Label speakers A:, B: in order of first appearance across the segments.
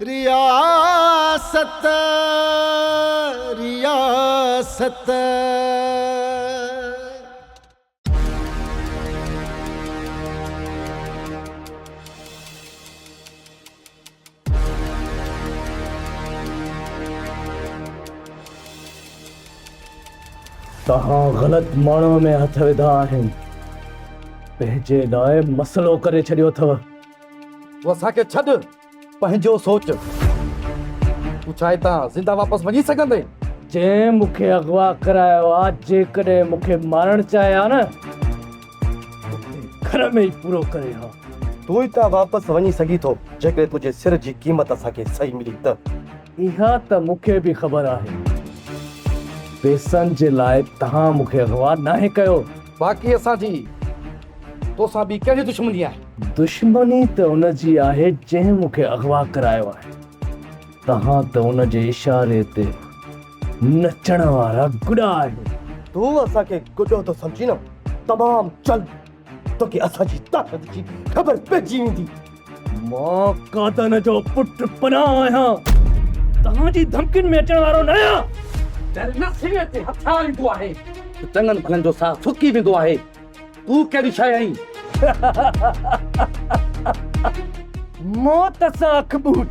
A: रियासत रियासत
B: तहां गलत माण्हूअ में हथ विधा आहिनि। पंहिंजे लाइ मसलो करे छॾियो अथव।
C: तूं असांखे छॾ, पंहिंजो सोच। तूं चाहे त ज़िंदा वापसि वञी सघंदे।
B: जंहिं मूंखे अगवा करायो आहे, जेकॾहिं मूंखे मारण चाहे हा न, घर में ई पूरो करे हा।
C: तूं ई त वापसि वञी सघी थो जेकॾहिं तुंहिंजे सिर जी क़ीमत असांखे सही मिली त।
B: इहा त मूंखे बि ख़बर आहे। पैसनि जे लाइ तव्हां मूंखे अगवा नाहे कयो।
C: बाक़ी असांजी तोसां बि कहिड़ी दुश्मनी आहे?
B: दुश्मनी त उनजी आहे जंहिं मूंखे अगवा करायो आहे। तव्हां त उनजे इशारे ते नचण वारा गुॾा आहियो।
C: तूं असांखे गुॾो थो सम्झी न? तमामु चल, तोखे असांजी ताक़त जी ख़बर पइजी वेंदी।
B: मां कादन जो पुटु पनाह आहियां, तव्हांजी धमकियुनि में अचण वारो न आहियां।
C: नसीबे ते हथारींदो आहे, चङनि भलनि जो साह फुकी वेंदो आहे। तूं कहिड़ी शइ आहीं?
B: मौत सां अखबूट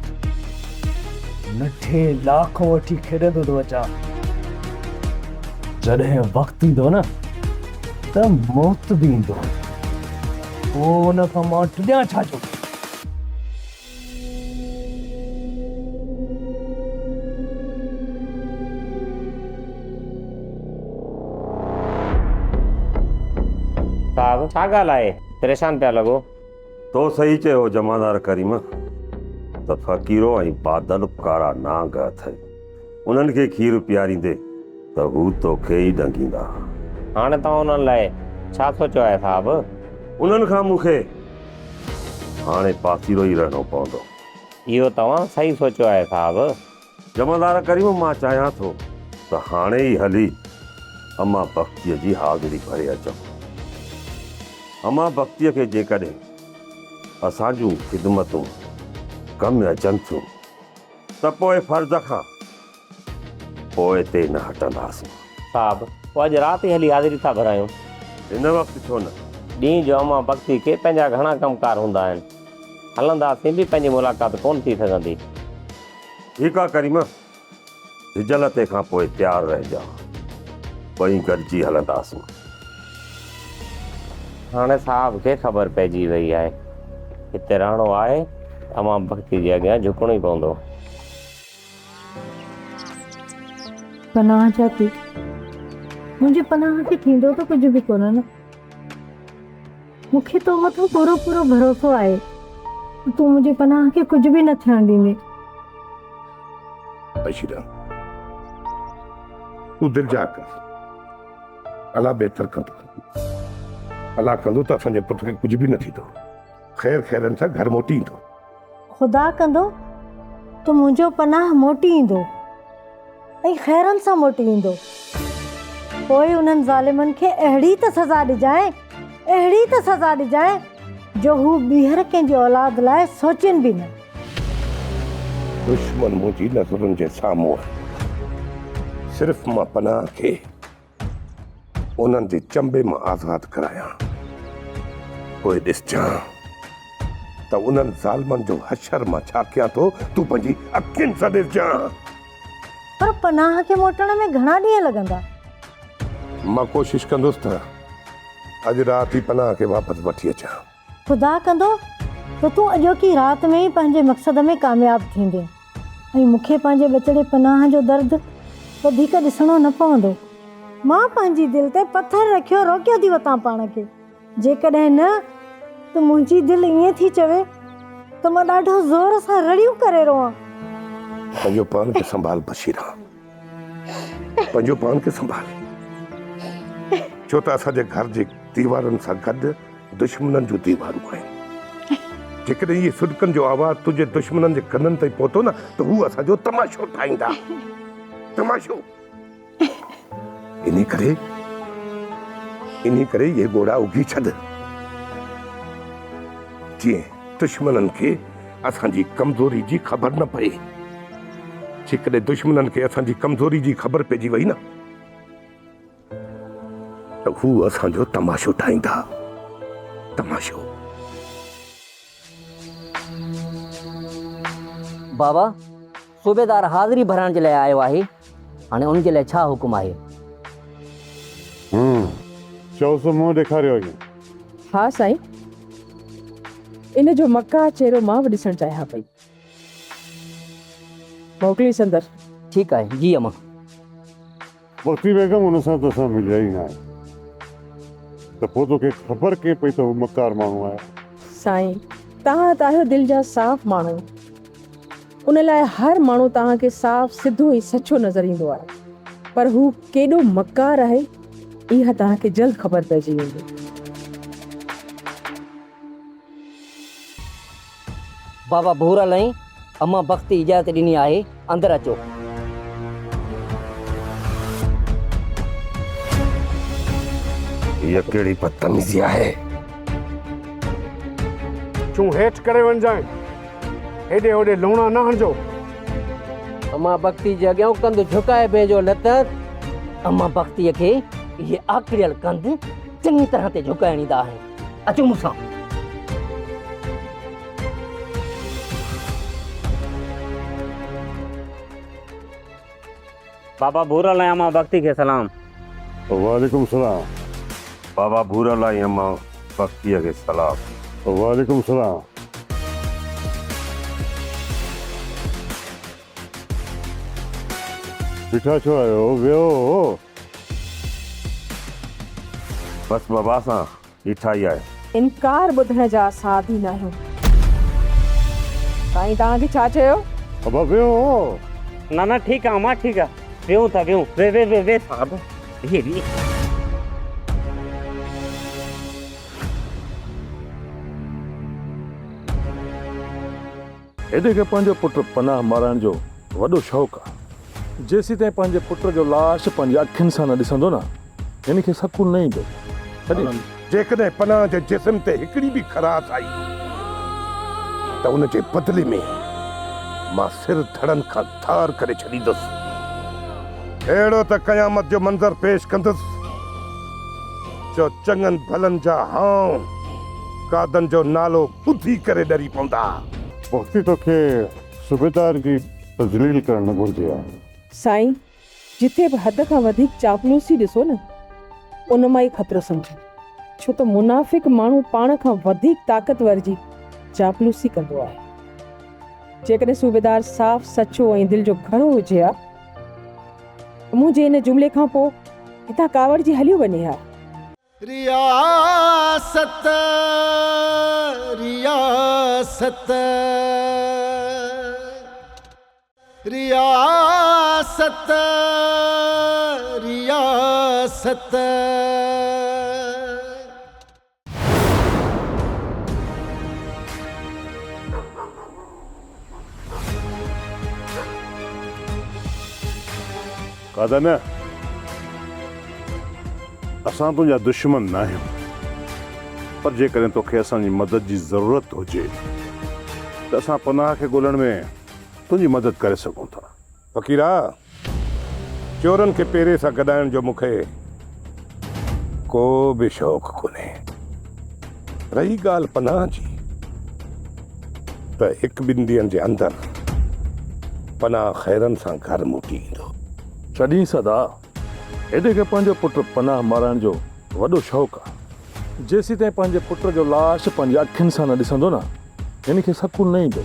B: नठे लाख वठी खेॾंदो थो अचां। जॾहिं वक़्तु ईंदो न त मौत बि ईंदो, पोइ उन खां मां टिॼां छा जो?
D: साहब छा ॻाल्हि आहे, परेशान पिया लॻो?
E: तो सही चयो जमादार करीम त फ़क़ीरो ऐं बादल कारा नांग अथई। उन्हनि खे खीरु पीआरींदे त हू तोखे ई ॾंगींदा।
D: हाणे तव्हां उन्हनि लाइ छा सोचियो आहे साहब?
E: उन्हनि खां मूंखे हाणे पासीरो ई रहणो पवंदो।
D: इहो तव्हां सही सोचियो आहे साहब।
E: जमादार करीम मां चाहियां थो त हाणे ई हली अम्मा बख्तीअ जी हाज़िरी भरे अचूं। अम्मा बख्तीअ खे जेकॾहिं असांजूं ख़िदमतूं कमु अचनि थियूं त पोइ फर्ज़ खां पोइ ते न हटंदासीं।
D: साहब पोइ अॼु राति ई हली हाज़िरी था भरायूं।
E: हिन वक़्तु छो न?
D: ॾींहं जो अम्मा बख्ती खे पंहिंजा घणा कमकार हूंदा आहिनि, हलंदासीं बि पंहिंजी मुलाक़ात कोन थी सघंदी।
E: ठीकु आहे करीम, इजलते खां पोइ तयारु रहिजा, ॿई गॾिजी हलंदासीं।
D: हाणे साहब खे ख़बर पइजी वई आहे, हिते रहणो आहे अम्मा बख्ती जे अॻियां झुकणो ई पवंदो।
F: पनाह जाती मुंहिंजे पनाह खे थींदो त कुझु बि कोन न। मूंखे तो मथां पूरो पूरो भरोसो आहे तूं मुंहिंजे पनाह खे कुझु बि न थियण ॾींदे।
G: बशीरा तूं दिलि जा कर, अलाह बहितर कंदो। अलाह कंदो त असांजे पुट खे कुझु बि न थींदो, ख़ैर ख़ैरनि सां घर मोटी ईंदो।
F: ख़ुदा कंदो त मुंहिंजो पनाह मोटी ईंदो ऐं ख़ैरनि सां मोटी ईंदो। पोइ उन्हनि ज़ालिमनि खे अहिड़ी त सज़ा ॾिजाए, अहिड़ी त सज़ा ॾिजाए जो हू ॿीहर कंहिंजी औलाद लाइ सोचनि बि न।
G: दुश्मन मुंहिंजी नज़रुनि जे साम्हूं आहे। सिर्फ़ु मां पनाह खे उन्हनि जे चंबे मां आज़ादु करायां, पोइ ॾिसजां त उन्हनि ज़ालिमनि जो हशर मां छा कयां थो। तूं पंहिंजी अखियुनि सां ॾिसजां।
F: पर पनाह खे मोटण में घणा ॾींहं लॻंदा?
G: मां कोशिशि कंदुसि त अॼु राति ई पनाह खे वापसि वठी अचां।
F: ख़ुदा कंदो त तूं अॼोकी राति में ई पंहिंजे मक़सद में कामयाबु थींदे ऐं मूंखे पंहिंजे बचड़े पनाह जो दर्द वधीक ॾिसणो न पवंदो। मां पंहिंजी दिलि ते पथर रखियो रोकियो थी वतां पाण खे। जेकॾहिं न त मुंहिंजी दिलि ईअं थी चवे त मां ॾाढो ज़ोर सां रड़ियूं करे रोआं।
G: पंहिंजो पान खे संभाल बशीरा, पंहिंजो पान खे संभाल। छो त असांजे घर जे दीवारनि सां गॾु दुश्मननि जूं दीवारूं आहिनि। जेकॾहिं इहे सुॾकनि जो आवाज़ तुंहिंजे दुश्मननि जे कननि ताईं पहुतो न त हू असांजो तमाशो ठाहींदा। तमाशो इन्ही करे ये घोड़ा उगी छॾ। जीअं दुश्मननि खे असांजी कमज़ोरी जी ख़बर न पए। जेकॾहिं दुश्मननि खे असांजी कमज़ोरी जी ख़बर पइजी वई न त हू असांजो तमाशो ठाहींदा। तमाशो।
H: बाबा, सूबेदार हाज़िरी भरण जे लाइ आयो आहे। हाणे उन जे लाइ छा हुकुम आहे?
I: चओ सो मुंहुं ॾेखारियो अॻे।
J: हाँ साईं, इन जो मक्का चेहरो मां बि ॾिसणु चाहियां पई। मोकिली संदर।
H: ठीकु आहे जी अम्मा।
I: बख्ती बेगम हुन सां त असां मिलिया ई न आहे, त पोइ तोखे ख़बर कीअं पई त हू मकार माण्हू आहे?
J: साईं, तव्हां त आहियो दिलि जा साफ़ माण्हू, उन लाइ हर माण्हू तव्हांखे साफ़ सिधो ऐं सचो नज़र ईंदो आहे। पर हू केॾो मकार आहे इहा तव्हांखे जल्द ख़बर पइजी वेंदी।
H: बाबा भूरल ऐं अम्मा बख्ती इजाज़त ॾिनी आहे, अंदरि अचो।
G: इहा कहिड़ी बदतमीज़ी आहे?
A: तूं हेठि करे वञजांइ, हेॾे होॾे लूणा न हणजो।
H: अम्मा बख्ती जे अॻियां कंधु झुकाए पंहिंजो न त अम्मा बख्तीअ खे इहे आखिड़ियल कंधु चङी तरह ते झुकाइण ईंदा आहिनि। अचो मूंसां।
D: बाबा भूरल ऐं अम्मा बख्ती खे सलाम।
I: वालेकुम सलाम।
E: बाबा भूरल ऐं अम्मा बख्तीअ खे सलाम।
I: वालेकुम सलाम। बीठा छो आहियो? वियो।
E: बस बाबा सां ॾिठा ई आहे।
J: इनकार ॿुधण जा असां आदी न आहियूं। साईं तव्हांखे छा चयो?
I: अबा वियो।
D: न न ठीकु आहे अम्मा, ठीकु आहे। वियूं था वियूं। वे वे वे वे साहब।
K: एॾे खे पंहिंजो पुटु पनाह माराइण जो वॾो शौक़ु आहे। जेसीं ताईं पंहिंजे पुट जो लाश पंहिंजी अखियुनि सां न ॾिसंदो न, यानी कि सकून न ईंदो।
G: जेकॾहिं पनाह जे जिस्म ते हिकिड़ी बि खराश आई त उन जे बदिले में मां सिर धड़नि खां धार करे छॾींदुसि। अहिड़ो त क़यामत जो मंज़र पेश कंदुसि जो चङनि भलनि जा हां कादनि जो नालो ॿुधी करे ॾरी पवंदा।
I: बख्ती तोखे सूबेदार जी तज़लील करणु न घुरिजे आहे।
J: साईं, जिथे बि हद खां वधीक चापलूसी ॾिसो न, उन मां ई ख़तरो सम्झो। छो त मुनाफ़िक माण्हू पाण खां वधीक ताक़तवर जी चापलूसी कंदो आहे। जेकॾहिं सूबेदार साफ़ सचो ऐं दिलि जो घणो हुजे हा, मुंहिंजे इन जुमिले खां पोइ हितां कावड़ जी हलियो वञे हा।
A: रियासत रियासत रियासत रियासत।
I: कादन, असां तुंहिंजा दुश्मन न आहियूं, पर जेकॾहिं तोखे असांजी मदद जी ज़रूरत हुजे त असां पनाह खे ॻोल्हण में तुंहिंजी मदद करे सघूं था।
G: फ़क़ीरा, चोरनि खे पेरे सां गॾाइण जो मूंखे को बि शौक़ु कोन्हे। रही ॻाल्हि पनाह जी, त हिकु ॿिनि ॾींहंनि जे अंदरि पनाह ख़ैरनि सां घर मोटी ईंदो।
K: छॾी सदा, एॾे खे पंहिंजो पुटु पनाह माराइण जो वॾो शौक़ु आहे। जेसीं ताईं पंहिंजे पुट जो लाश पंहिंजी अखियुनि सां न ॾिसंदो न, यानी कि सकून न ईंदो।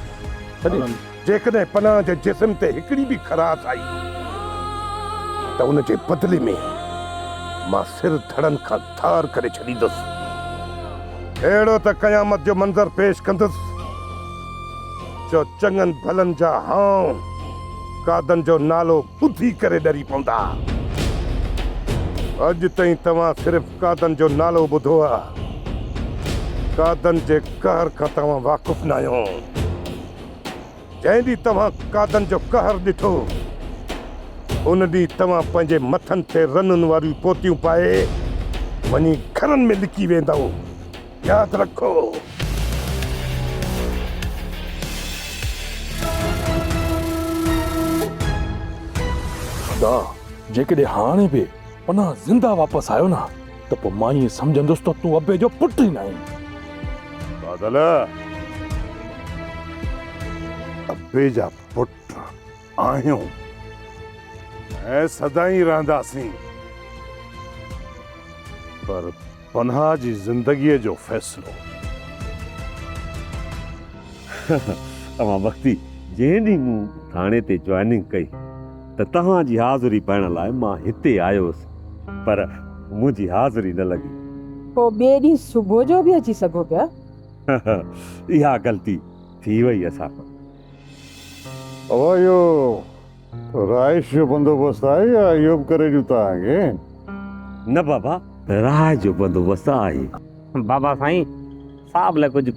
G: जेकॾहिं पनाह जे जिस्म ते हिकिड़ी बि खराश आई त उन जे बदिले में मां सिर धड़नि खां धार करे छॾींदुसि। अहिड़ो त क़यामत जो मंज़र पेश कंदुसि जो चङनि भलनि जा हां कादनि जो नालो ॿुधी करे ॾरी पवंदा। अॼु ताईं तव्हां सिर्फ़ कादनि जो नालो ॿुधो आहे, कादनि जे कहर खां तव्हां वाक़ुफ़ न आहियो। जंहिं ॾींहुं तव्हां कादनि जो कहर ॾिठो, उन ॾींहुं तव्हां पंहिंजे मथनि ते रनुनि वारियूं पोतियूं पाए वञी घरनि में लिकी वेंदव। यादि रखो।
K: खुदा जेकॾहिं हाणे बि पनाह ज़िंदा वापसि आयो न त पोइ मां ईअं सम्झंदुसि त तूं अबे जो पुटु ई न आहीं।
I: बादल अबे जा पुट आहियूं ऐं सदाईं रहंदासीं, पर पनाह जी ज़िंदगीअ जो फ़ैसिलो।
E: अमा भक्ति जंहिं ॾींहुं मूं थाणे ते जॉइनिंग कई त तव्हांजी हाज़िरी पाइण लाइ मां हिते आयो हुउसि, पर मुंहिंजी हाज़िरी न लॻी।
J: पोइ ॿिए ॾींहुं सुबुह जो बि अची सघो पिया।
E: इहा ग़लती थी वई असां खां।
I: अब इहो राइश जो बंदोबस्तु आहे या इहो बि करे ॾियूं तव्हांखे?
E: न बाबा, राह जो बंदोबस्तु आहे।
D: बाबा साईं, साहब लाइ कुझु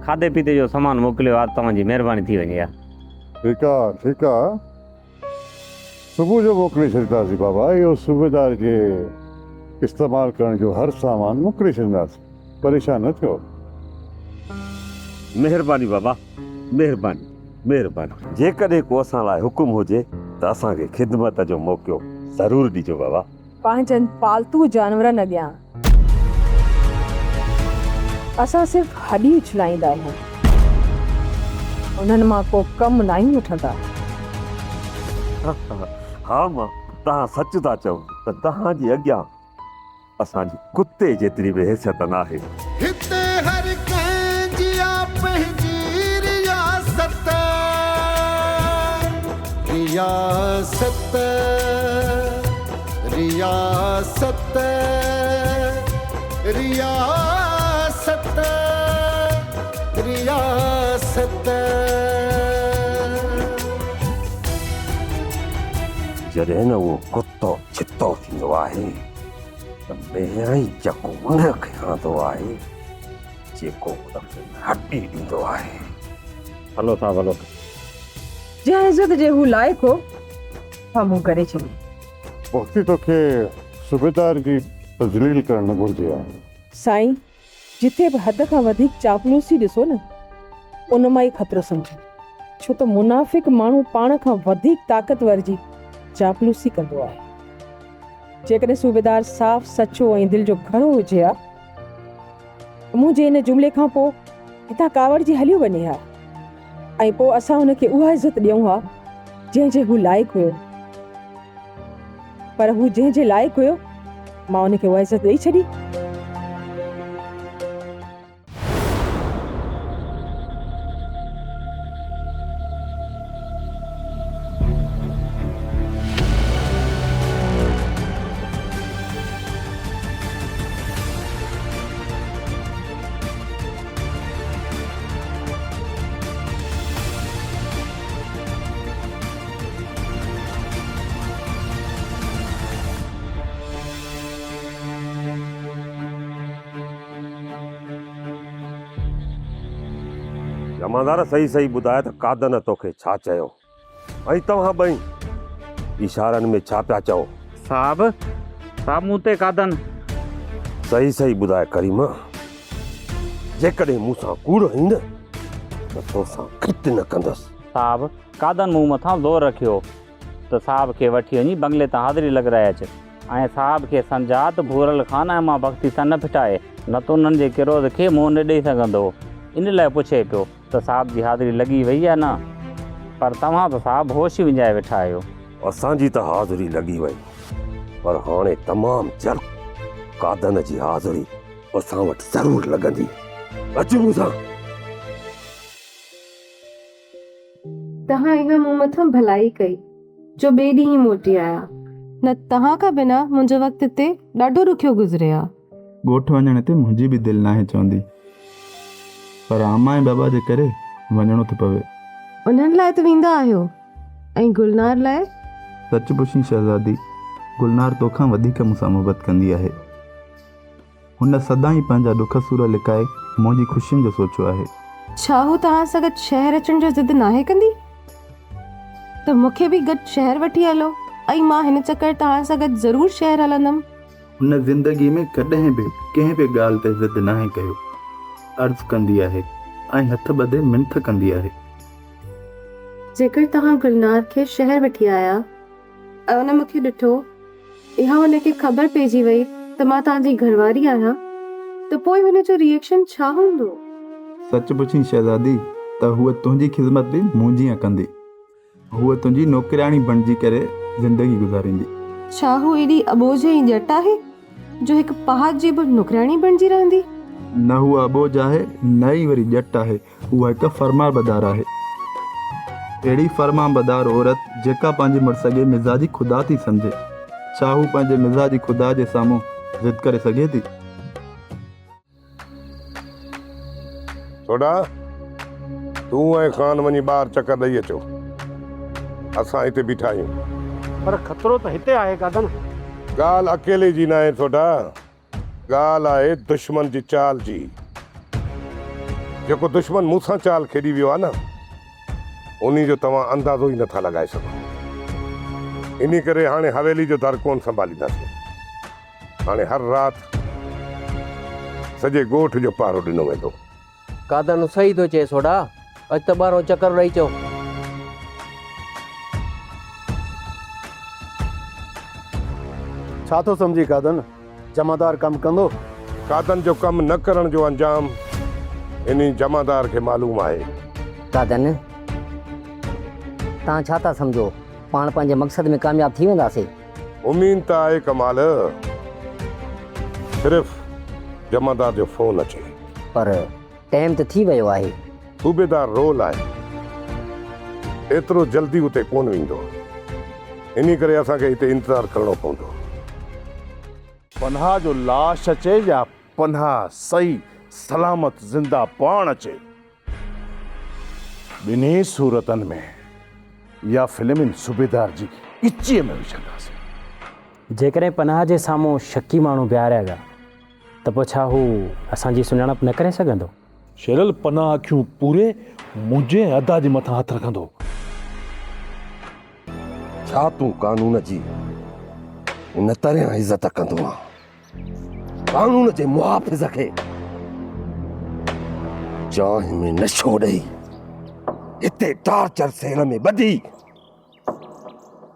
D: खाधे पीते जो सामान मोकिलियो आहे, तव्हांजी महिरबानी थी वञे।
I: ठीकु आहे, ठीकु आहे, सुबुह जो मोकिले छॾींदासीं बाबा। इहो सूबेदार खे इस्तेमालु करण जो हर सामान मोकिले छॾींदासीं, परेशान न थियो।
E: महिरबानी बाबा, महिरबानी महिरबानी। जेकॾहिं को असां लाइ हुकुम हुजे त असांखे ख़िदमत जो मौक़ो ज़रूरु ॾिजो बाबा।
J: पंहिंजनि पालतू जानवरनि अॻियां असां सिर्फ़ु हॾी उछलाईंदा आहियूं, उन्हनि मां को कमु न आहियूं वठंदा।
E: हा मां, तव्हां सच था चओ त तव्हांजे अॻियां असांजी कुते जेतिरी बि हैसियत न आहे।
L: हिते हर कंहिंजी पंहिंजी रियासत, रियासत, रियासत, रियासत, रियासत।
E: जॾहिं न उहो कुतो छितो थींदो आहे त पहिरियों ई चको उन खे हणंदो आहे जेको हॾी ॾींदो आहे।
D: हलो साहब, हलो।
J: जंहिं इज़त जे हू लाइक़ु हो, हा मूं करे छॾी।
I: वक़्ति तोखे सूबेदार जी तज़लील करणु घुरिजे आहे।
J: साईं, जिथे बि हद खां वधीक चापलूसी ॾिसो न, उन मां ई ख़तरो सम्झो, छो त मुनाफ़िक माण्हू पाण खां वधीक ताक़तवर जी चापलूसी कंदो आहे। जेकॾहिं सूबेदार साफ़ सचो ऐं दिलि जो घणो हुजे हा, मुंहिंजे इन जुमिले खां पोइ हितां कावड़ जी हलियो वञे हा, ऐं पोइ असां हुनखे उहा इज़त ॾियूं हा जंहिंजे हू लाइक़ु हुयो। पर हू जंहिंजे लाइक़ु हुयो, मां हुनखे उहा इज़त ॾेई छॾी।
E: जमादार सही सही ॿुधाए त कादन तोखे छा चयो, ऐं तव्हां ॿई इशारनि में छा पिया चओ?
D: साहब, साहब मूं ते कादन।
E: सही सही ॿुधाए करीम, जेकॾहिं मूंसां कूड़ आई न त तोसां खिट न कंदसि।
D: साहब, कादन मूं मथां ज़ोर रखियो त साहब खे वठी वञी बंगले तां हाज़िरी लॻराए अचे, ऐं साहब खे सम्झा त भूरल खाना मां भक्ति सां न फिटाए, न त उन्हनि जे किरोध खे मुंहुं न ॾेई सघंदो। इन लाइ पुछे पियो त साहब जी हाज़िरी लॻी वई या न, पर तव्हां त साहब होश ई विञाए वेठा आहियो।
E: असांजी त हाज़िरी लॻी वई, पर हाणे तमामु जल्द कादन जी हाज़िरी असां वटि ज़रूरु लॻंदी। अच मूंसां।
M: तव्हां इहा मूं मथां भलाई कई जो ॿिए ॾींहुं ई मोटी आया, न तव्हां खां बिना मुंहिंजो वक़्तु हिते ॾाढो ॾुखियो गुज़रे आहे।
N: ॻोठ वञण ते मुंहिंजी बि दिलि नाहे चवंदी, पर आमा ऐं बाबा जे करे वञणो थो पवे।
M: उन्हनि लाइ त वेंदा आहियो, ऐं गुलनार लाइ?
N: सच पुछी शहज़ादी, गुलनार तोखां वधीक मूंसां मोहबत कंदी आहे। हुन सदाईं पंहिंजा ॾुख सूर लिकाए मुंहिंजी ख़ुशियुनि जो सोचियो आहे।
M: छा हू तव्हां सां गॾु शहर अचण जो ज़िद नाहे कंदी? त मूंखे बि गॾु शहर वठी हलो, ऐं मां हिन चकर तव्हां सां गॾु ज़रूरु शहर हलंदमि।
N: हुन ज़िंदगी में कॾहिं बि कंहिं बि ॻाल्हि ते ज़िद नाहे कयो, अर्ज़ु कंदी आहे ऐं हथ ॿधे मिंथ कंदी आहे।
M: जेकर तव्हां गुलनार खे शहर वठी आया ऐं हुन मूंखे ॾिठो, इहा हुनखे ख़बर पइजी वई त मां तव्हांजी घरवारी आहियां, त पोइ हुनजो रिएक्शन छा हूंदो?
N: सच पुछी शहज़ादी त हूअ तुंहिंजी ख़िदमत बि मुंहिंजी कंदी। हूअ तुंहिंजी नौकराणी बणिजी करे ज़िंदगी गुज़ारींदी।
M: छा हू एॾी अबोझ ऐं ॼट आहे जो हिकु पहाड़ जी बि नौकराणी बणिजी रहंदी?
N: न हूअ अबोझ आहे, न ई वरी ॼट आहे, उहा हिकु फरमाबरदार आहे। अहिड़ी फरमाबरदार औरत जेका पंहिंजे मुड़ुस खे मिज़ाजी ख़ुदा थी सम्झे। छा हू पंहिंजे मिज़ाजी ख़ुदा जे साम्हूं ज़िद करे सघे थी?
G: सोडा, तूं ऐं ख़ान वञी ॿाहिरि चकर ॾेई अचो, असां हिते बीठा आहियूं।
A: पर ख़तरो त हिते आहे कादन।
G: ॻाल्हि अकेले जी न आहे सोडा, ॻाल्हि आहे दुश्मन जी चाल जी। जेको दुश्मन मूंसां चाल खेॾी वियो आहे न, उन्ही जो तव्हां अंदाज़ो ई नथा लॻाए सघो। इन करे हाणे हवेली जो दर कोन संभालींदासीं। हाणे हर राति सॼे ॻोठ जो पारो ॾिनो वेंदो।
H: कादन सही थो चए सोडा, अॼु त ॿाहिरों चकर ॾेई अचो।
C: छा थो सम्झी कादन? जमादार कमु कंदो?
G: कादन जो कमु न करण जो अंजाम इन जमादार खे मालूम आहे।
H: कादन, तव्हां छा था सम्झो? पाण पंहिंजे मक़सद में कामयाब थी वेंदासीं?
G: उमीद त आहे कमाल, सिर्फ़ जमादार जो फोन अचे।
H: पर टाइम त थी वियो आहे।
G: सूबेदार रोल आहे, एतिरो जल्दी उते कोन वेंदो। इन करे असांखे हिते इंतज़ारु करणो पवंदो।
I: पनाह जो लाश अचे या पनाह सही सलामत ज़िंदा पाण अचे, ॿिन्ही सूरतनि में या फिल्म सूबेदार जी इच्चीअ में विझंदासीं।
O: जेकॾहिं पनाह जे साम्हूं शकी माण्हू बीहारिया विया त पोइ छा हू असांजी सुञाणप न करे सघंदो?
K: शेरल पनाह अखियूं पूरे मुंहिंजे अदा जे मथां हथ रखंदो।
E: छा तूं कानून जी इन तरह इज़त कंदो आहे? कानून जे मुहाफ़िज़ खे चांहि में नशो ॾेई हिते टार्चर सेल में ॿधी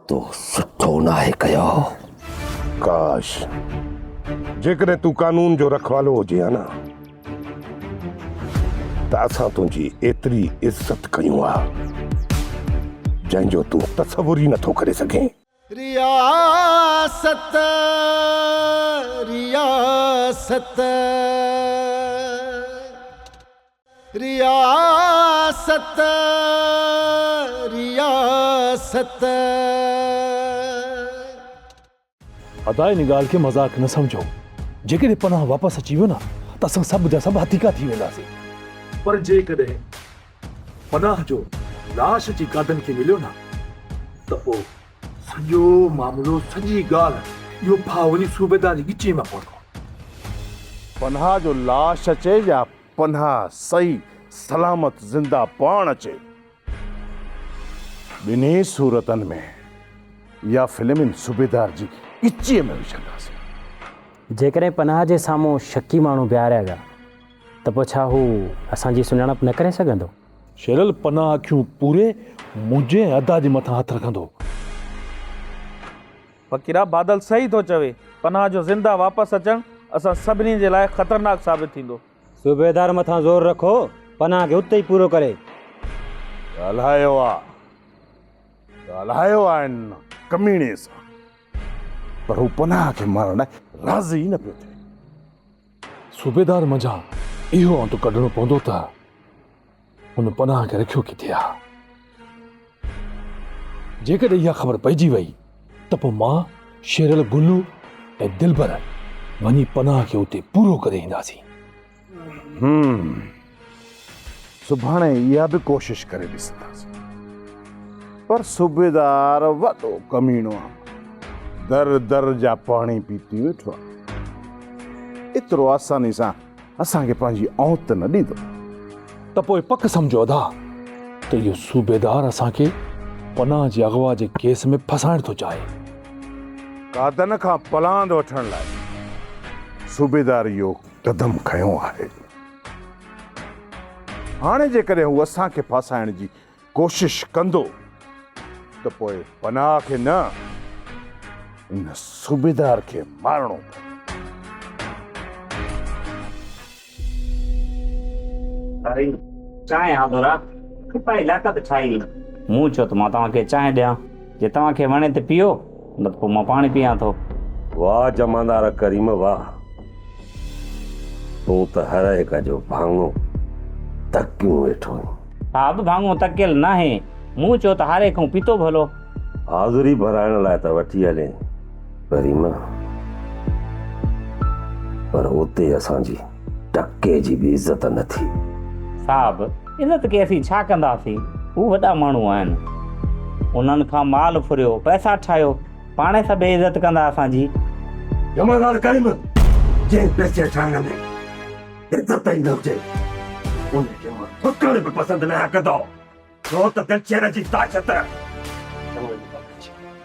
E: तो सुठो न आहे कयो।
G: काश जेकॾहिं तूं कानून जो रखवालो हुजे हा न, त असां तुंहिंजी एतिरी इज़त कयूं आहे जंहिंजो तूं तसवुर ई नथो करे सघें।
L: रियासत रियासत रियासत रियासत।
K: अदा इन ॻाल्हि खे मज़ाक न सम्झो। जेकॾहिं पनाह वापसि अची वियो न त असां सभु जा सभु हथीका थी वेंदासीं। पर जेकॾहिं पनाह जो लाश जी कादन खे मिलियो न त पोइ सॼो मामिलो, सॼी ॻाल्हि इहो भाउ वञी सूबेदार जी गिची में पवंदो।
I: पनाह जो लाश अचे या पनाह सही सलामत ज़िंदा पाण अचे, ॿिन्ही सूरतनि में या फिल्म सूबेदार जी इच्चीअ में विझंदासीं।
O: जेकॾहिं पनाह जे साम्हूं शकी माण्हू बीहारिया विया त पोइ छा हू असांजी सुञाणप न करे सघंदो?
K: शेरल पनाह अखियूं पूरे मुंहिंजे अदा जे मथां हथ रखंदो।
P: फ़कीरा, बादल सही थो चवे। पनाह जो ज़िंदा वापसि अचणु असां सभिनी जे लाइ ख़तरनाक साबित थींदो।
O: सूबेदार मथां ज़ोर रखो, पनाह खे उते ई पूरो करे।
I: ॻाल्हायो आहे इन कमीणे सां, पर हू पनाह खे मारण लाइ राज़ी ई न पियो थिए।
K: सूबेदार मंझां इहो अंत कढणो पवंदो त हुन पनाह खे रखियो किथे आहे। जेकॾहिं इहा ख़बर पइजी वई त पोइ मां, शेरल, गुल्लू ऐं दिलबर वञी पनाह खे उते पूरो करे ईंदासीं।
I: सुभाणे इहा बि कोशिश करे ॾिसंदासीं। पर सूबेदार वॾो कमीणो आहे, दर दर जा पाणी पीती वेठो आहे। एतिरो आसानी सां असांखे पंहिंजी औंत न ॾींदो।
K: त पोइ पक सम्झो अदा त इहो सूबेदार असांखे पनाह जे अगवा जे केस में फसाइण थो चाहे।
I: कादन खां पलांद वठण लाइ सूबेदार इहो कदम खयो आहे। हाणे जेकॾहिं हू असांखे फासाइण जी कोशिश कंदो त पोइ पनाह खे न इन सूबेदार खे मारणो।
D: अरे चांहि आदोरा कृपा इलाक़त ठाही मूं चयो त मां तव्हांखे चांहि ॾियां, जे तव्हांखे वणे त पियो, न त पोइ मां पाणी पियां थो।
E: वाह जमादार करीम वाह, तूं त हर हिक जो भाङो तकियूं वेठो।
D: हा बि भाङो तकियल न आहे, मूं चयो त हारे खां पीतो भलो।
E: हाज़ुरी भराइण लाइ त वठी हले करीम, पर उते असांजी टके जी बि इज़त न थी।
D: साहब इज़त खे असीं छा कंदासीं, हू वॾा माण्हू आहिनि, उन्हनि खां माल फुरियो, पैसा ठाहियो, पाणे सभु इज़त कंदा असांजी।
E: जमादार करीम, जंहिं पैसे ठाहिण में इज़त ई न हुजे उनखे मां ठुकण बि पसंदि न कंदो, छो त दिलचेर जी ताक़त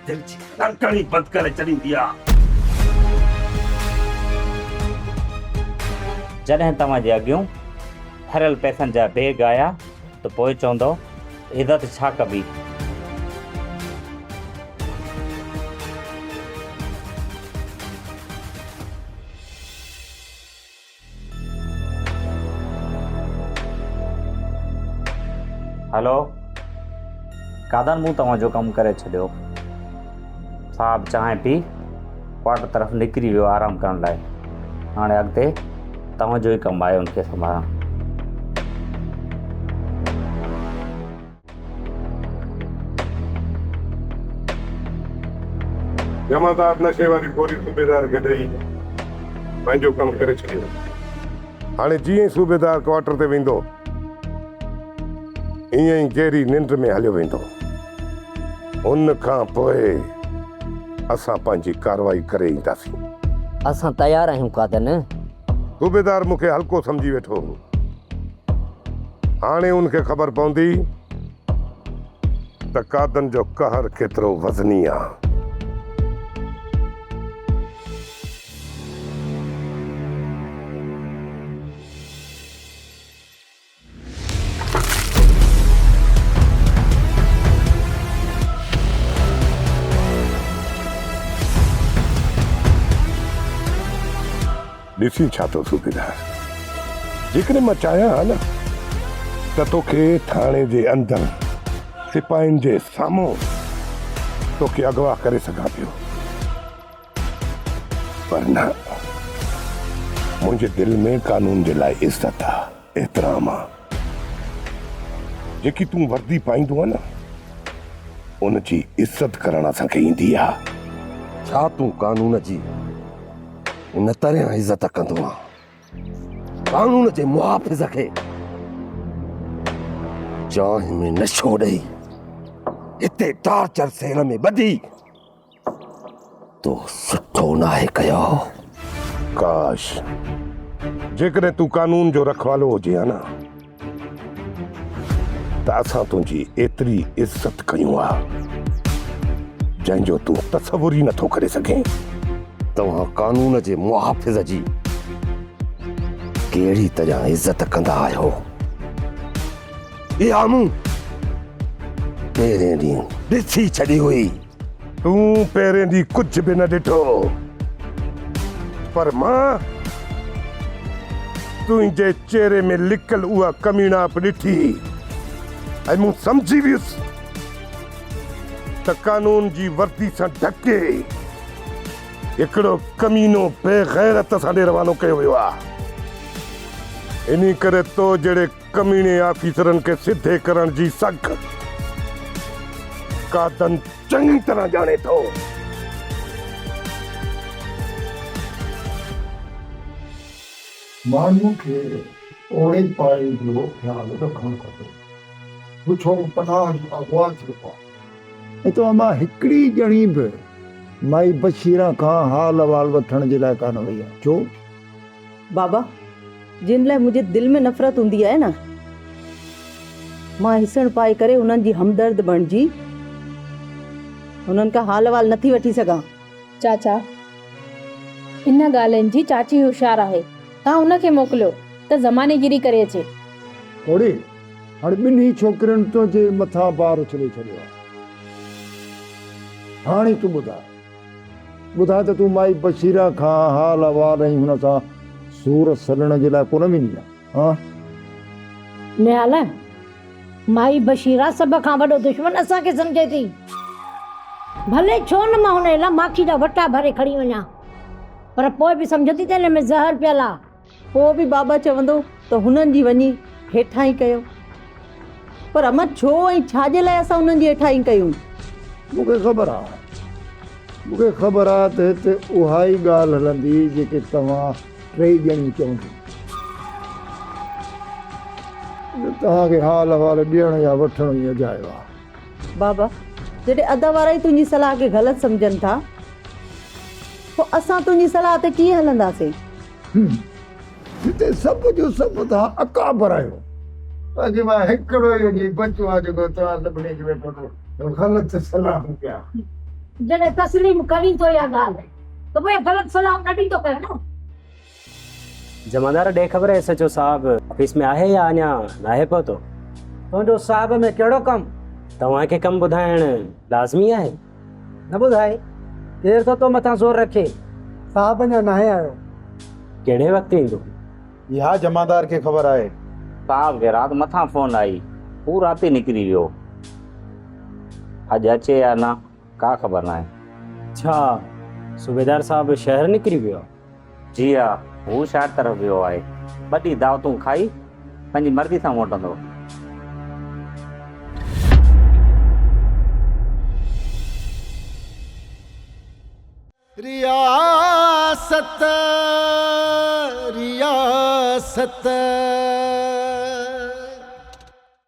E: दिल जी धड़कणी बंदि करे छॾींदी आहे।
D: जॾहिं तव्हांजे अॻियूं भरियल पैसनि जा बैग आया त पोइ चवंदो इज़त छा कबी। हलो कादन, मूं तव्हांजो कमु करे छॾियो। साहब चांहि पी क्वार्टर तरफ़ निकिरी वियो आराम करण लाइ। हाणे अॻिते तव्हांजो ई कमु आहे उनखे संभालणु।
G: जमादार नशे वारी गोरी सूबेदार खे ॾेई पंहिंजो कमु करे छॾियो। हाणे जीअं ई सूबेदार क्वार्टर ते वेंदो, ईअं ई गहरी निंड में हलियो वेंदो। उन खां पोइ असां पंहिंजी कार्रवाई करे ईंदासीं।
H: असां तयार आहियूं कादन।
G: सूबेदार मूंखे हल्को सम्झी वेठो, हाणे उनखे ख़बर पवंदी त कादन जो कहर केतिरो वज़नी आहे। ॾिसी छा थो सूबेदार, जेकॾहिं मां चाहियां न त तोखे थाणे जे अंदरि सिपाहियुनि जे साम्हूं तोखे अगवा करे सघां पियो, पर न, मुंहिंजे दिलि में कानून जे लाइ इज़त आहे, एतिराम आहे। जेकी तूं वर्दी पाईंदो आहे न, उनजी इज़त करणु असांखे ईंदी आहे।
E: छा तूं कानून जी इन तरह इज़त कंदो आहे? कानून जे मुहाफ़िज़ खे चांहि में नशो ॾेई हिते टार्चर सेल में ॿधी तो सुठो न आहे कयो।
G: काश जेकॾहिं तूं कानून जो रखवालो हुजे हा न, त असां तुंहिंजी एतिरी इज़त कयूं हा जंहिंजो तूं तसवुर ई नथो करे सघें।
E: तव्हां कानून जे मुहाफ़िज़ जी कहिड़ी तरह इज़त कंदा आहियो, इहा मूं पहिरें ॾींहुं ॾिसी छॾी हुई।
G: तूं पहिरें ॾींहुं कुझु बि न ॾिठो, पर मां तुंहिंजे चेहरे में लिकल उहा कमीनाप ॾिठी ऐं मूं सम्झी वियुसि त कानून जी वर्दी सां ढके हिकिड़ो कमीनो बेग़ैरत सां ॾे रवानो कयो वियो आहे। इन्ही करे तो जहिड़े कमीने ऑफिसरनि खे सिधे करण जी सख कादन चङी तरह ॼाणे थो।
Q: माण्हू खे ओड़े पाए जो ख़्यालु रखणु खपे। पुछो पनाह जो अगवा थियो आहे,
L: तो मां हिकिड़ी ॼणी बि माई बशीरा खां हाल अहवाल वठण जे लाइ कान वई आहे। छो
R: बाबा, जिन लाइ मुंहिंजे दिलि में नफ़रत हूंदी आहे न, मां हिसण पाए करे उन्हनि जी हमदर्द बणिजी उन्हनि खां हाल अहवाल नथी वठी सघां।
S: चाचा, इन ॻाल्हियुनि जी चाची होशियार आहे, तव्हां उनखे मोकिलियो त ज़मानेगिरी करे अचे।
L: थोड़ी हाणे ॿिन्ही छोकिरियुनि तो जे मथां बार उछले छॾियो आहे। हाणे तूं ॿुधाए, ॿुधाए त तूं माई बशीरा खां हाल अहवाल ऐं हुन सां सूर सलण जे लाइ कोन वेंदी आहे? हा
F: निहाल, माई बशीरा सभ खां वॾो दुश्मन असांखे सम्झे थी। भले छो न मां हुन लाइ माखी जा वटा भरे खणी वञा, पर पोइ बि सम्झंदी त हिन में ज़हर पियल आहे।
R: पोइ बि बाबा चवंदो त हुननि जी वञी हेठां ई कयो। पर अमा छो ऐं छाजे लाइ असां हुननि जी हेठां ई कयूं?
L: मूंखे ख़बर आहे, मूंखे ख़बर आहे त हिते उहा ई ॻाल्हि हलंदी जेके तव्हां टे ॼणियूं चवंदी। तव्हांखे हाल अहवाल ॾियण या वठण ई अजायो आहे।
R: बाबा, जॾहिं अध वारा ई तुंहिंजी सलाह खे ग़लति सम्झनि था, पोइ असां तुंहिंजी सलाह ते कीअं हलंदासीं?
L: हिते सभु जो सभु तव्हां अकाबर आहियो। बाक़ी मां हिकिड़ो ई हुजे बचो आहे जेको तव्हां सभिनी खे वेठो थो ग़लति सलाह कया।
F: जॾहिं तस्लीम करी थो इहा ॻाल्हि, त पोइ ग़लति सलाह न ॾींदो कयो न।
O: जमादार ॾे ख़बर है सचो साहब ऑफिस में आहे या अञा न आहे पहुतो?
H: तुंहिंजो साहब में कहिड़ो कमु?
O: तव्हांखे कमु ॿुधाइण लाज़मी आहे।
H: न ॿुधाए, केरु थो तो मथां ज़ोर रखे?
C: साहब अञा न आयो।
O: कहिड़े वक़्तु ईंदो?
N: इहा जमादार खे ख़बर आहे।
D: साहब खे राति मथां फ़ोन आई, हू राति ई निकिरी वियो। अॼु अचे या न का ख़बर न आहे।
O: छा सूबेदार साहब शहर निकिरी वियो?
D: जी हा, हू शहर तरफ़ वियो आहे। ॿ ॾींहं दावतूं खाई पंहिंजी मर्ज़ी सां मोटंदो।
T: रियासत रियासत